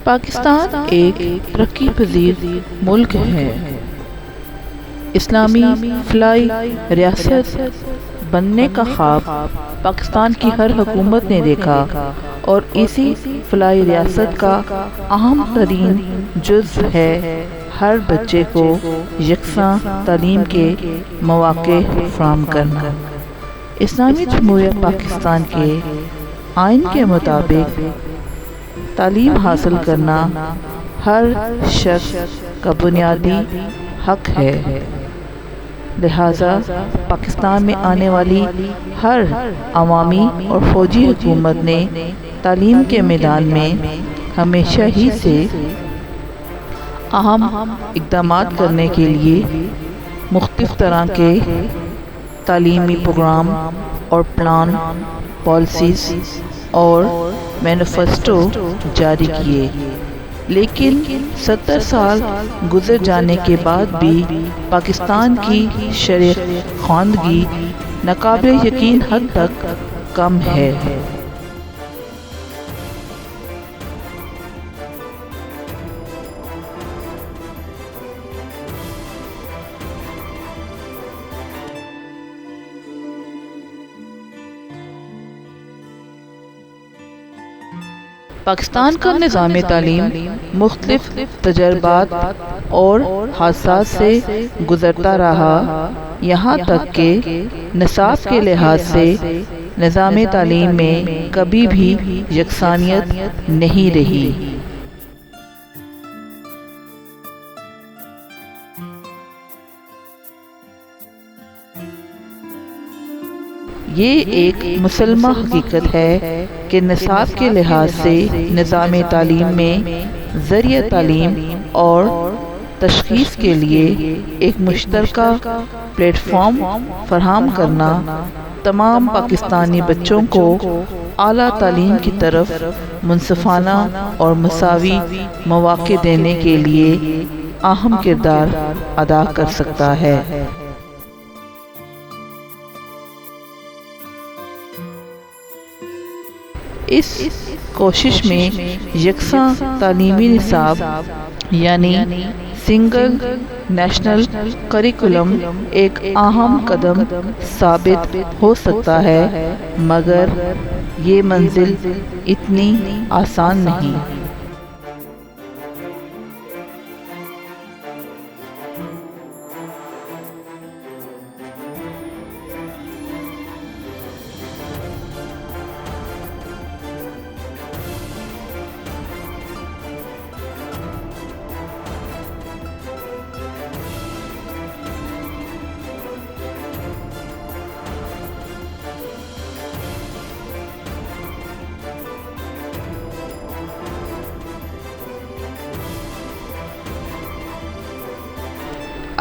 پاکستان ایک ترقی پذیر ملک ہے۔ اسلامی فلاحی ریاست بننے کا خواب پاکستان کی ہر حکومت نے دیکھا اور اسی فلاحی ریاست کا اہم ترین جزو ہے ہر بچے کو یکساں تعلیم کے مواقع فراہم کرنا۔ اسلامی جمہوریہ پاکستان کے آئین کے مطابق تعلیم حاصل کرنا ہر شخص کا بنیادی حق ہے، لہٰذا پاکستان میں آنے والی ہر عوامی اور فوجی حکومت نے تعلیم کے میدان میں ہمیشہ ہی سے اہم اقدامات کرنے کے لیے مختلف طرح کے تعلیمی پروگرام اور پلان، پالیسیز اور مینیفیسٹو جاری کیے، لیکن 70 سال گزر جانے کے بعد بھی پاکستان کی شرح خواندگی ناقابل یقین حد تک کم ہے۔ پاکستان کا نظام تعلیم مختلف تجربات اور حادثات سے گزرتا رہا، یہاں تک کہ نصاب کے لحاظ سے نظام تعلیم میں کبھی بھی یکسانیت نہیں رہی۔ یہ ایک مسلمہ حقیقت ہے کہ نصاب کے لحاظ سے نظام تعلیم میں ذریعہ تعلیم اور تشخیص کے لیے ایک مشترکہ پلیٹ فارم فراہم کرنا تمام پاکستانی بچوں کو اعلیٰ تعلیم کی طرف منصفانہ اور مساوی مواقع دینے کے لیے اہم کردار ادا کر سکتا ہے۔ اس کوشش میں یکساں تعلیمی نصاب یعنی سنگل نیشنل کریکولم ایک اہم قدم ثابت ہو سکتا ہے، مگر یہ منزل اتنی آسان نہیں۔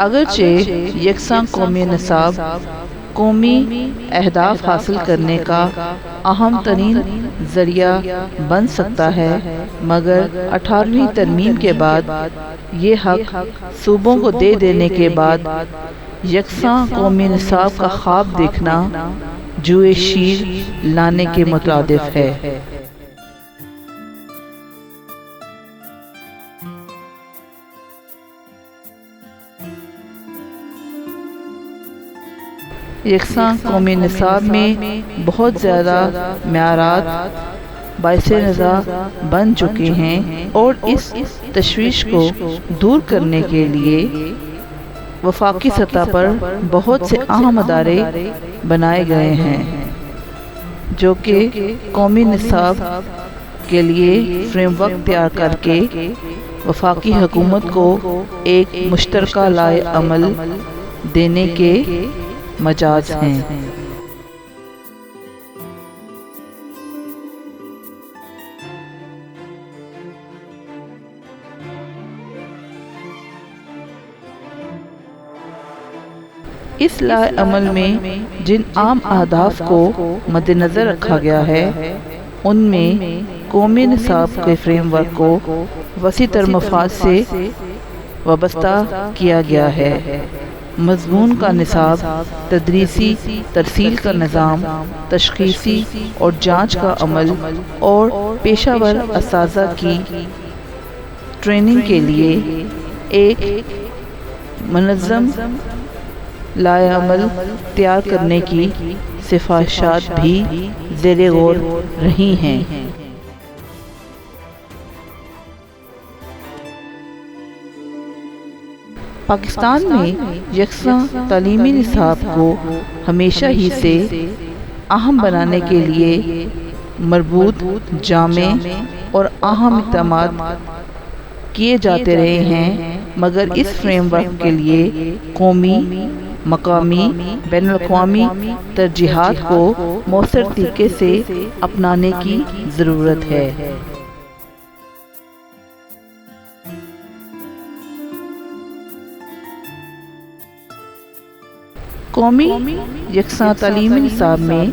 اگرچہ یکساں قومی نصاب قومی اہداف حاصل کرنے کا اہم ترین ذریعہ بن سکتا ہے، مگر 18ویں ترمیم کے بعد یہ حق صوبوں کو دے دینے کے بعد یکساں قومی نصاب کا خواب دیکھنا جوئے شیر لانے کے مترادف ہے۔ یکساں قومی نصاب میں بہت زیادہ معیارات باعث نظر بن چکے ہیں اور اس تشویش کو دور کرنے کے لیے وفاقی سطح پر بہت سے اہم ادارے بنائے گئے ہیں جو کہ قومی نصاب کے لیے فریم ورک تیار کر کے وفاقی حکومت کو ایک مشترکہ لائحہ عمل دینے کے مجاز ہیں۔ اس لائحہ عمل میں جن عام اہداف کو مد نظر رکھا گیا ہے ان میں قومی نصاب کے فریم ورک کو وسیع تر مفاد سے وابستہ کیا گیا ہے۔ مضمون کا نصاب، تدریسی ترسیل کا نظام، تشخیصی اور جانچ کا عمل اور پیشہ ور اساتذہ کی ٹریننگ کے لیے ایک منظم لائحہ عمل تیار کرنے کی سفارشات بھی زیر غور رہی ہیں۔ پاکستان میں یکساں تعلیمی نصاب کو ہمیشہ ہی سے اہم بنانے کے لیے مربوط، جامع اور اہم اقدامات کیے جاتے رہے ہیں، مگر اس فریم ورک کے لیے قومی، مقامی، بین الاقوامی ترجیحات کو مؤثر طریقے سے اپنانے کی ضرورت ہے۔ قومی یکساں تعلیمی نصاب میں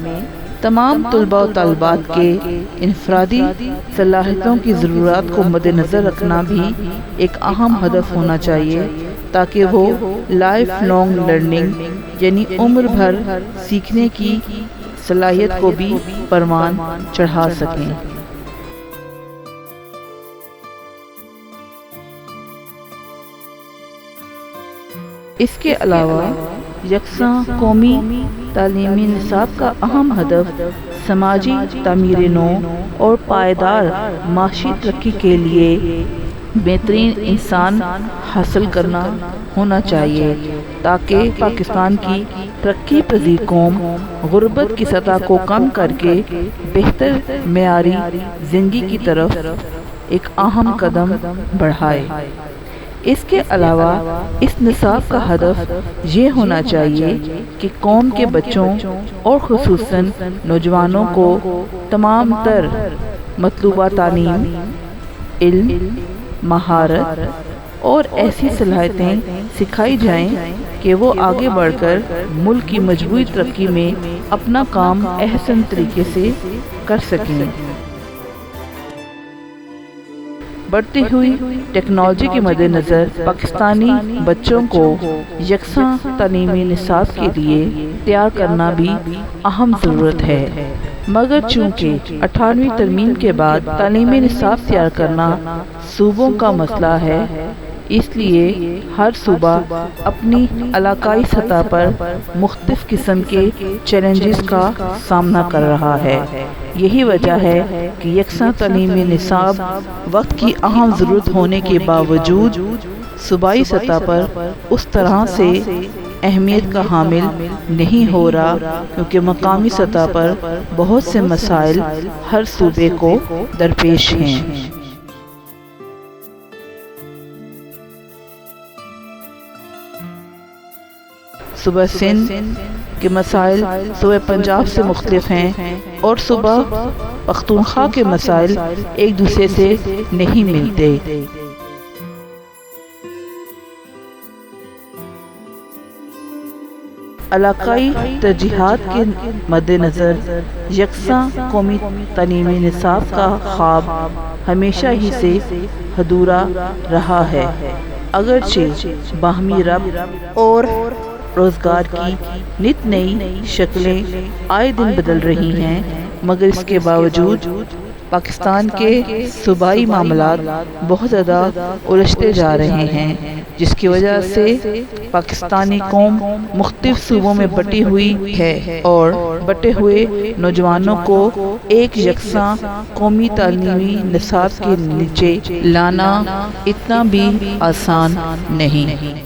تمام طلباء و طالبات کے انفرادی صلاحیتوں کی ضرورات کو مد نظر رکھنا بھی ایک اہم ہدف ہونا چاہیے، تاکہ وہ لائف لانگ لرننگ یعنی عمر بھر سیکھنے کی صلاحیت کو بھی پروان چڑھا سکیں۔ اس کے علاوہ یکساں قومی تعلیمی نصاب کا اہم ہدف سماجی تعمیر نو اور پائیدار معاشی ترقی کے لیے بہترین انسان حاصل کرنا ہونا چاہیے، تاکہ پاکستان کی ترقی پذیر قوم غربت کی سطح کو کم کر کے بہتر معیاری زندگی کی طرف ایک اہم قدم بڑھائے۔ اس کے علاوہ اس نصاب کا ہدف یہ ہونا چاہیے کہ قوم کے بچوں اور خصوصاً نوجوانوں کو تمام تر مطلوبہ تعلیم، علم، مہارت اور ایسی صلاحیتیں سکھائی جائیں کہ وہ آگے بڑھ کر ملک کی مجموعی ترقی میں اپنا کام احسن طریقے سے کر سکیں۔ بڑھتی ہوئی ٹیکنالوجی کے مد نظر پاکستانی بچوں کو یکساں تعلیمی نصاب کے لیے تیار کرنا بھی اہم ضرورت ہے، مگر چونکہ 18ویں ترمیم کے بعد تعلیمی نصاب تیار کرنا صوبوں کا مسئلہ ہے، اس لیے ہر صوبہ اپنی علاقائی سطح پر مختلف قسم کے چیلنجز کا سامنا کر رہا ہے۔ یہی وجہ ہے کہ یکساں تعلیمی نصاب وقت کی اہم ضرورت ہونے کے باوجود صوبائی سطح پر اس طرح سے اہمیت کا حامل نہیں ہو رہا، کیونکہ مقامی سطح پر بہت سے مسائل ہر صوبے کو درپیش ہیں۔ صوبہ سندھ کے مسائل صوبہ پنجاب سے مختلف ہیں اور صوبہ پختونخوا کے مسائل ایک دوسرے سے نہیں ملتے۔ علاقائی ترجیحات کے مد نظر یکساں قومی تعلیمی نصاب کا خواب ہمیشہ ہی سے ادھورا رہا ہے، اگرچہ باہمی ربط اور روزگار کی نت نئی شکلیں آئے دن بدل رہی ہیں، مگر اس کے باوجود پاکستان کے صوبائی معاملات بہت زیادہ الجھتے جا رہے ہیں، جس کی وجہ سے پاکستانی قوم مختلف صوبوں میں بٹی ہوئی ہے اور بٹے ہوئے نوجوانوں کو ایک یکساں قومی تعلیمی نصاب کے نیچے لانا اتنا بھی آسان نہیں۔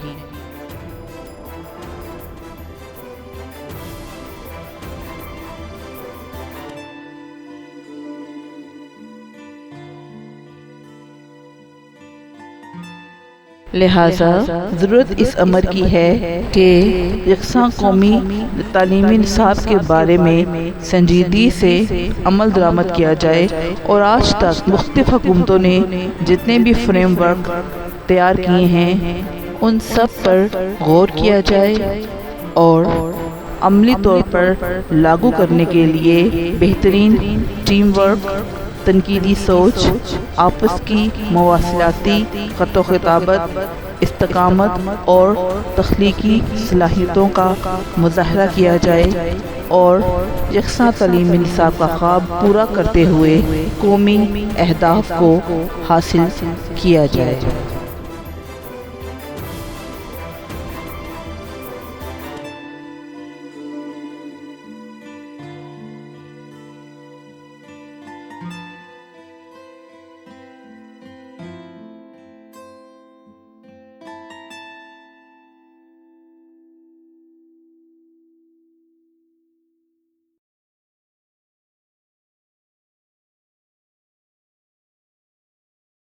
لہٰذا ضرورت اس امر کی ہے کہ یکساں قومی تعلیمی نصاب کے بارے میں سنجیدگی سے عمل درآمد کیا جائے، اور آج تک مختلف حکومتوں نے جتنے بھی فریم ورک تیار کیے ہیں ان سب پر غور کیا جائے اور عملی طور پر لاگو کرنے کے لیے بہترین ٹیم ورک، تنقیدی سوچ، آپس کی مواصلاتی خط و خطابت، استقامت اور تخلیقی صلاحیتوں کا مظاہرہ کیا جائے اور یکساں تعلیمی نصاب کا خواب پورا کرتے ہوئے قومی اہداف کو حاصل کیا جائے۔